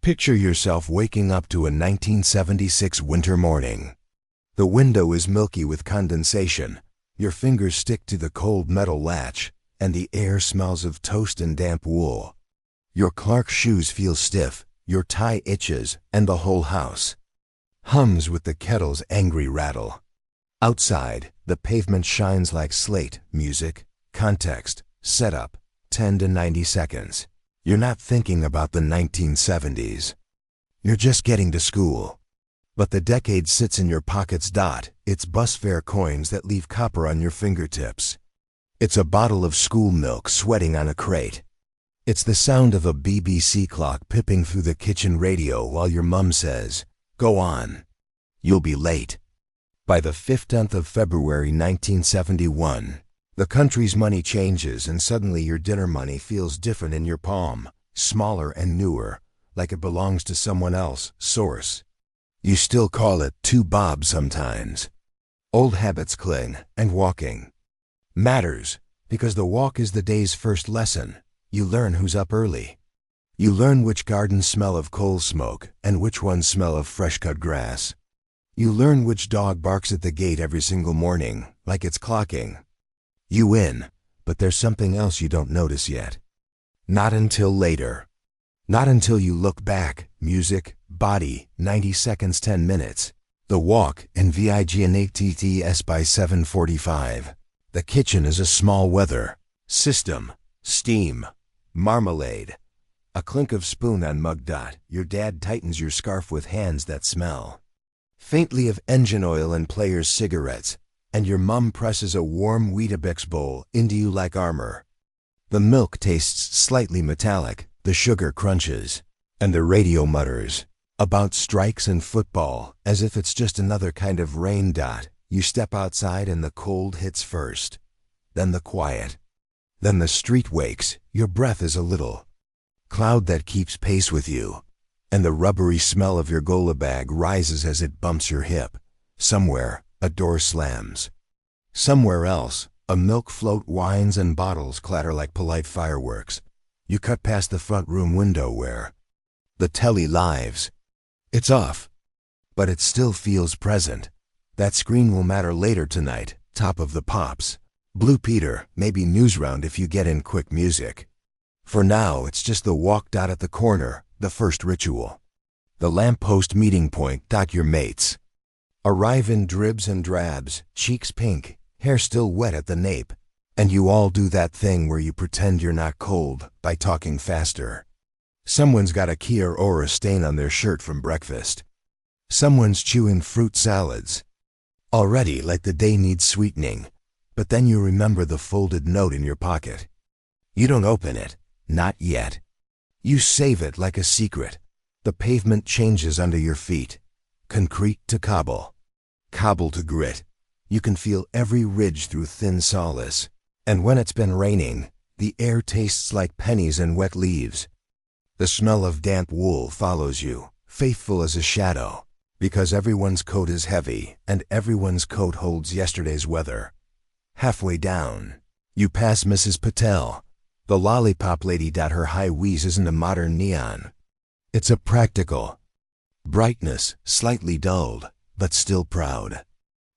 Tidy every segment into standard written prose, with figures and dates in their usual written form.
Picture yourself waking up to a 1976 winter morning. The window is milky with condensation, your fingers stick to the cold metal latch, and the air smells of toast and damp wool. Your Clark shoes feel stiff, your tie itches, and the whole house hums with the kettle's angry rattle. Outside, the pavement shines like slate, music, context, setup, 10 to 90 seconds. You're not thinking about the 1970s. You're just getting to school. But the decade sits in your pockets. It's bus fare coins that leave copper on your fingertips. It's a bottle of school milk sweating on a crate. It's the sound of a BBC clock pipping through the kitchen radio while your mum says, "Go on. You'll be late." By the 15th of February 1971, the country's money changes and suddenly your dinner money feels different in your palm, smaller and newer, like it belongs to someone else. Source. You still call it 2 bob sometimes. Old habits cling, and walking matters, because the walk is the day's first lesson. You learn who's up early. You learn which gardens smell of coal smoke and which ones smell of fresh-cut grass. You learn which dog barks at the gate every single morning, like it's clocking you in, but there's something else you don't notice yet. Not until later. Not until you look back. Music, body, 90 seconds, 10 minutes. The walk, and VIGNATTS by 7:45. The kitchen is a small weather system. Steam. Marmalade. A clink of spoon on mug. Your dad tightens your scarf with hands that smell faintly of engine oil and players' cigarettes, and your mum presses a warm Weetabix bowl into you like armor. The milk tastes slightly metallic, the sugar crunches, and the radio mutters about strikes and football as if it's just another kind of rain. You step outside and the cold hits first, then the quiet, then the street wakes. Your breath is a little cloud that keeps pace with you, and the rubbery smell of your Gola bag rises as it bumps your hip. Somewhere, a door slams. Somewhere else, a milk float whines and bottles clatter like polite fireworks. You cut past the front room window where the telly lives. It's off, but it still feels present. That screen will matter later tonight. Top of the Pops. Blue Peter, maybe Newsround if you get in quick music. For now, it's just the walk. At the corner, the first ritual. The lamppost meeting point. Your mates arrive in dribs and drabs, cheeks pink, hair still wet at the nape, and you all do that thing where you pretend you're not cold by talking faster. Someone's got a key or a stain on their shirt from breakfast. Someone's chewing fruit salads. Already like the day needs sweetening, but then you remember the folded note in your pocket. You don't open it, not yet. You save it like a secret. The pavement changes under your feet. Concrete to cobble. Cobble to grit. You can feel every ridge through thin solace. And when it's been raining, the air tastes like pennies and wet leaves. The smell of damp wool follows you, faithful as a shadow, because everyone's coat is heavy and everyone's coat holds yesterday's weather. Halfway down, you pass Mrs. Patel, the lollipop lady. Her high wheeze isn't a modern neon. It's a practical brightness, slightly dulled, but still proud.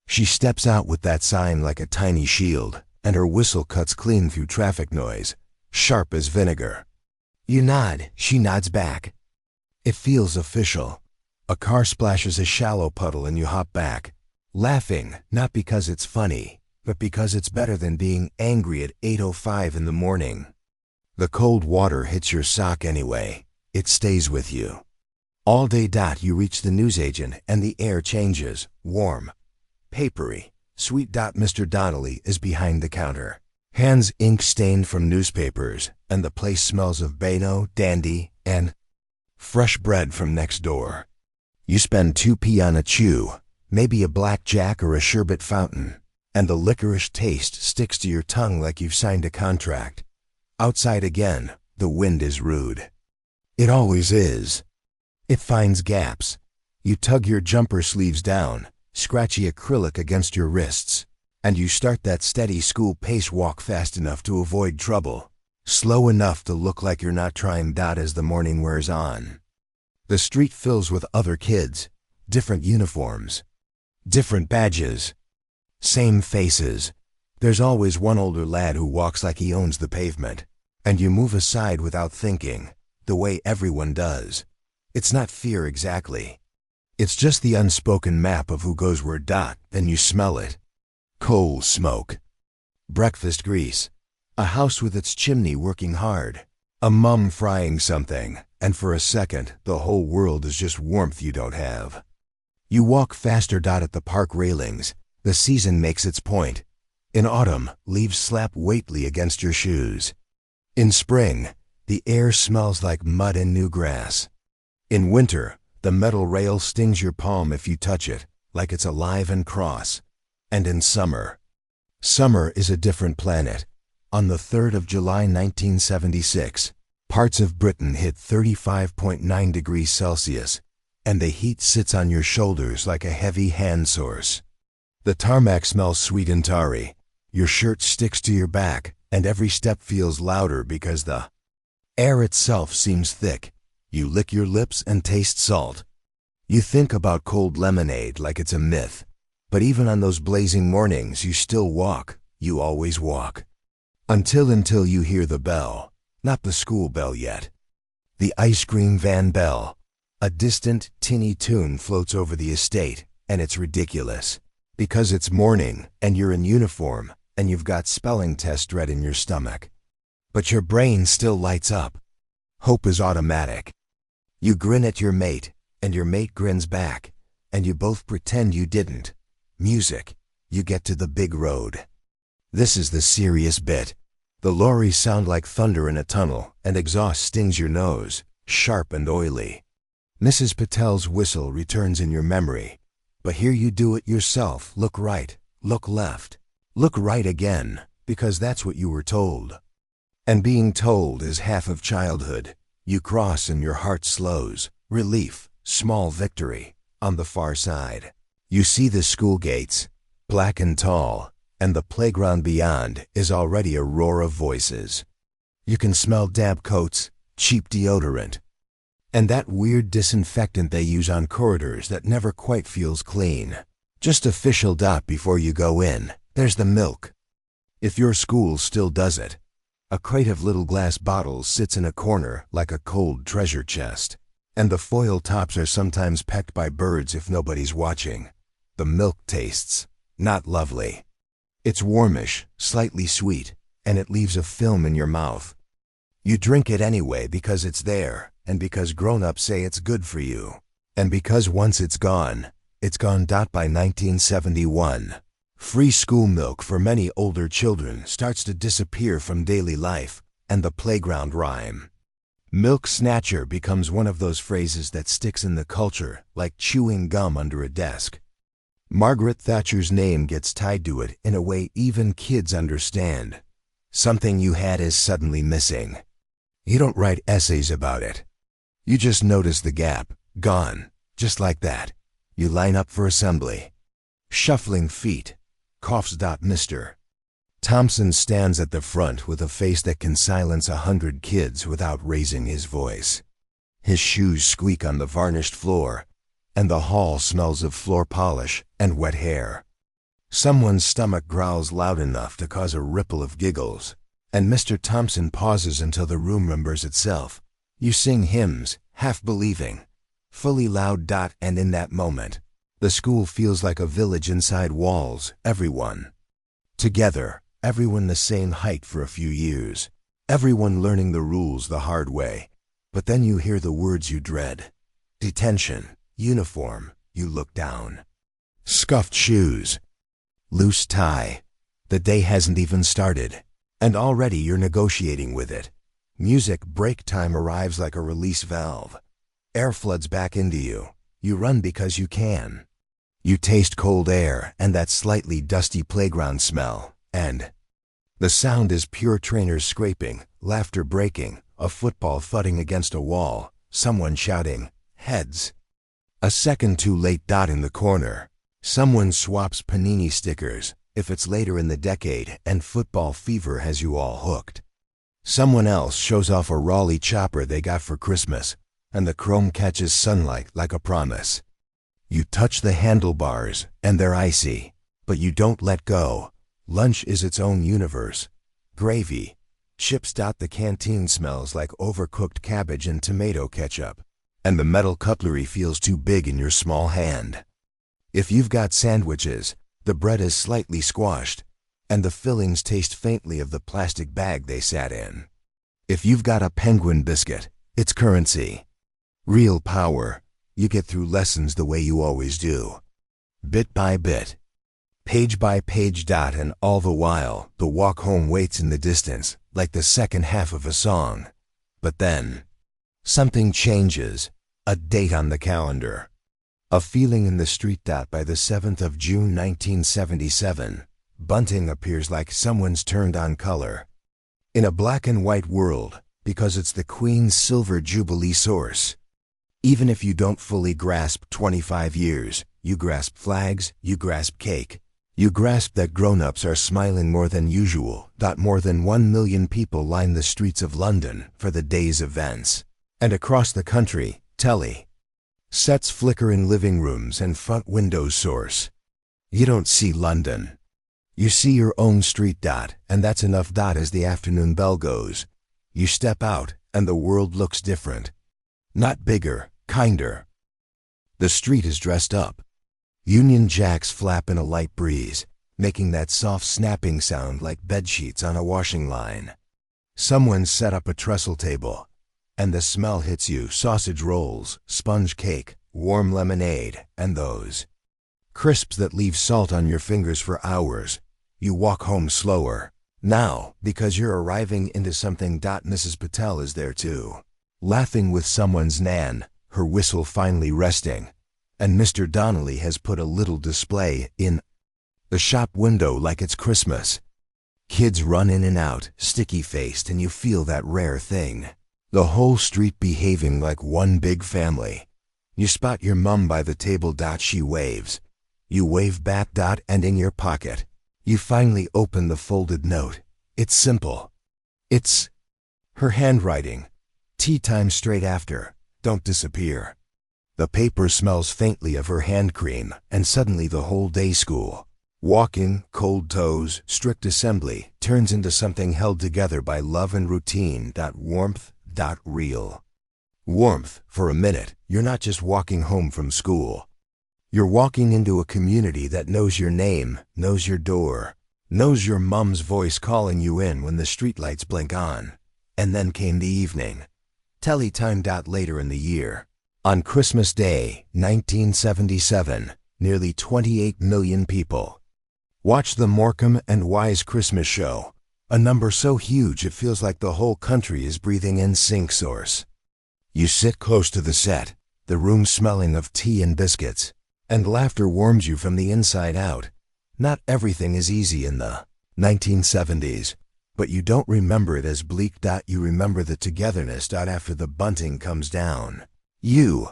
She steps out with that sign like a tiny shield, and her whistle cuts clean through traffic noise, sharp as vinegar. You nod, she nods back. It feels official. A car splashes a shallow puddle and you hop back, laughing, not because it's funny, but because it's better than being angry at 8:05 in the morning. The cold water hits your sock anyway. It stays with you. All day. You reach the newsagent and the air changes, warm, papery, sweet. Mr. Donnelly is behind the counter. Hands ink-stained from newspapers, and the place smells of Beano, dandy, and fresh bread from next door. You spend 2p on a chew, maybe a blackjack or a sherbet fountain, and the licorice taste sticks to your tongue like you've signed a contract. Outside again, the wind is rude. It always is. It finds gaps. You tug your jumper sleeves down, scratchy acrylic against your wrists, and you start that steady school pace walk fast enough to avoid trouble, slow enough to look like you're not trying. As the morning wears on, The street fills with other kids, different uniforms, different badges, same faces. There's always one older lad who walks like he owns the pavement, and you move aside without thinking, the way everyone does. It's not fear exactly. It's just the unspoken map of who goes where. Then you smell it. Coal smoke. Breakfast grease. A house with its chimney working hard. A mum frying something, and for a second, the whole world is just warmth you don't have. You walk faster. At the park railings. The season makes its point. In autumn, leaves slap weightly against your shoes. In spring, the air smells like mud and new grass. In winter, the metal rail stings your palm if you touch it, like it's alive and cross. And in summer. Summer is a different planet. On the 3rd of July 1976, parts of Britain hit 35.9 degrees Celsius, and the heat sits on your shoulders like a heavy hand source. The tarmac smells sweet and tarry. Your shirt sticks to your back, and every step feels louder because the air itself seems thick. You lick your lips and taste salt. You think about cold lemonade like it's a myth. But even on those blazing mornings, you still walk. You always walk. Until you hear the bell. Not the school bell yet. The ice cream van bell. A distant, tinny tune floats over the estate, and it's ridiculous. Because it's morning, and you're in uniform, and you've got spelling test dread in your stomach. But your brain still lights up. Hope is automatic. You grin at your mate, and your mate grins back, and you both pretend you didn't. Music. You get to the big road. This is the serious bit. The lorries sound like thunder in a tunnel, and exhaust stings your nose, sharp and oily. Mrs. Patel's whistle returns in your memory. But here you do it yourself. Look right, look left, look right again, because that's what you were told. And being told is half of childhood. You cross and your heart slows. Relief, small victory. On the far side, you see the school gates, black and tall, and the playground beyond is already a roar of voices. You can smell damp coats, cheap deodorant, and that weird disinfectant they use on corridors that never quite feels clean. Just official. Before you go in, there's the milk. If your school still does it. A crate of little glass bottles sits in a corner like a cold treasure chest, and the foil tops are sometimes pecked by birds if nobody's watching. The milk tastes not lovely. It's warmish, slightly sweet, and it leaves a film in your mouth. You drink it anyway because it's there, and because grown-ups say it's good for you, and because once it's gone, it's gone. By 1971, free school milk for many older children starts to disappear from daily life and the playground rhyme. Milk snatcher becomes one of those phrases that sticks in the culture like chewing gum under a desk. Margaret Thatcher's name gets tied to it in a way even kids understand. Something you had is suddenly missing. You don't write essays about it. You just notice the gap, gone, just like that. You line up for assembly. Shuffling feet, coughs. Mr. Thompson stands at the front with a face that can silence 100 kids without raising his voice. His shoes squeak on the varnished floor, and the hall smells of floor polish and wet hair. Someone's stomach growls loud enough to cause a ripple of giggles, and Mr. Thompson pauses until the room remembers itself. You sing hymns, half believing, fully loud. And in that moment, the school feels like a village inside walls, everyone together, everyone the same height for a few years, everyone learning the rules the hard way. But then you hear the words you dread. Detention, uniform, you look down. Scuffed shoes, loose tie. The day hasn't even started, and already you're negotiating with it. Music break time arrives like a release valve. Air floods back into you. You run because you can. You taste cold air and that slightly dusty playground smell, and the sound is pure trainers scraping, laughter breaking, a football thudding against a wall, someone shouting, "Heads." A second too late. In the corner, someone swaps panini stickers, if it's later in the decade and football fever has you all hooked. Someone else shows off a Raleigh chopper they got for Christmas, and the chrome catches sunlight like a promise. You touch the handlebars, and they're icy, but you don't let go. Lunch is its own universe. Gravy. Chips. The canteen smells like overcooked cabbage and tomato ketchup, and the metal cutlery feels too big in your small hand. If you've got sandwiches, the bread is slightly squashed, and the fillings taste faintly of the plastic bag they sat in. If you've got a penguin biscuit, it's currency. Real power. You get through lessons the way you always do. Bit by bit. Page by page. And all the while, the walk home waits in the distance, like the second half of a song. But then, something changes. A date on the calendar. A feeling in the street. By the 7th of June 1977, bunting appears like someone's turned on color. In a black and white world, because it's the Queen's Silver Jubilee source. Even if you don't fully grasp 25 years, you grasp flags, you grasp cake. You grasp that grown-ups are smiling more than usual. More than 1 million people line the streets of London for the day's events. And across the country, telly sets flicker in living rooms and front windows source. You don't see London. You see your own street. And that's enough. As the afternoon bell goes, you step out, and the world looks different. Not bigger, kinder. The street is dressed up. Union Jacks flap in a light breeze, making that soft snapping sound like bedsheets on a washing line. Someone set up a trestle table, and the smell hits you. Sausage rolls, sponge cake, warm lemonade, and those crisps that leave salt on your fingers for hours. You walk home slower. Now, because you're arriving into something. Mrs. Patel is there too, laughing with someone's nan, her whistle finally resting. And Mr. Donnelly has put a little display in the shop window like it's Christmas. Kids run in and out, sticky-faced, and you feel that rare thing. The whole street behaving like one big family. You spot your mum by the table. She waves. You wave back. And in your pocket, you finally open the folded note. It's simple. It's her handwriting. Tea time straight after. Don't disappear. The paper smells faintly of her hand cream, and suddenly the whole day school, walking, cold toes, strict assembly, turns into something held together by love and routine. Warmth. Real. Warmth. For a minute, you're not just walking home from school. You're walking into a community that knows your name, knows your door, knows your mum's voice calling you in when the streetlights blink on. And then came the evening. Telly time. Later in the year. On Christmas Day, 1977, nearly 28 million people watched the Morecambe and Wise Christmas show, a number so huge it feels like the whole country is breathing in sync source. You sit close to the set, the room smelling of tea and biscuits, and laughter warms you from the inside out. Not everything is easy in the 1970s, but you don't remember it as bleak. You remember the togetherness. After the bunting comes down, you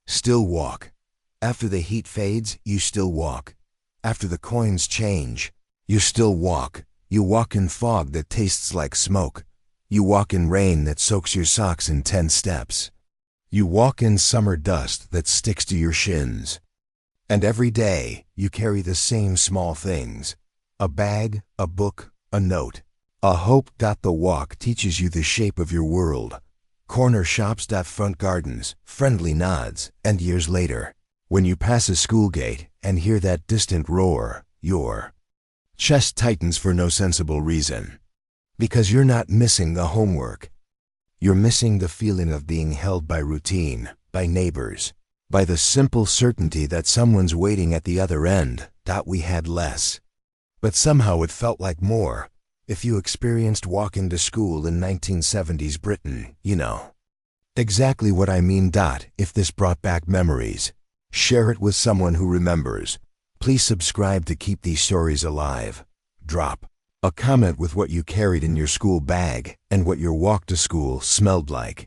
still walk. After the heat fades, you still walk. After the coins change, you still walk. You walk in fog that tastes like smoke. You walk in rain that soaks your socks in 10 steps. You walk in summer dust that sticks to your shins. And every day, you carry the same small things. A bag, a book, a note, a hope. The walk teaches you the shape of your world. Corner shops. Front gardens, friendly nods, and years later, when you pass a school gate and hear that distant roar, your chest tightens for no sensible reason. Because you're not missing the homework. You're missing the feeling of being held by routine, by neighbors, by the simple certainty that someone's waiting at the other end. We had less. But somehow it felt like more. If you experienced walking to school in 1970s Britain, you know exactly what I mean. If this brought back memories, share it with someone who remembers. Please subscribe to keep these stories alive. Drop a comment with what you carried in your school bag and what your walk to school smelled like.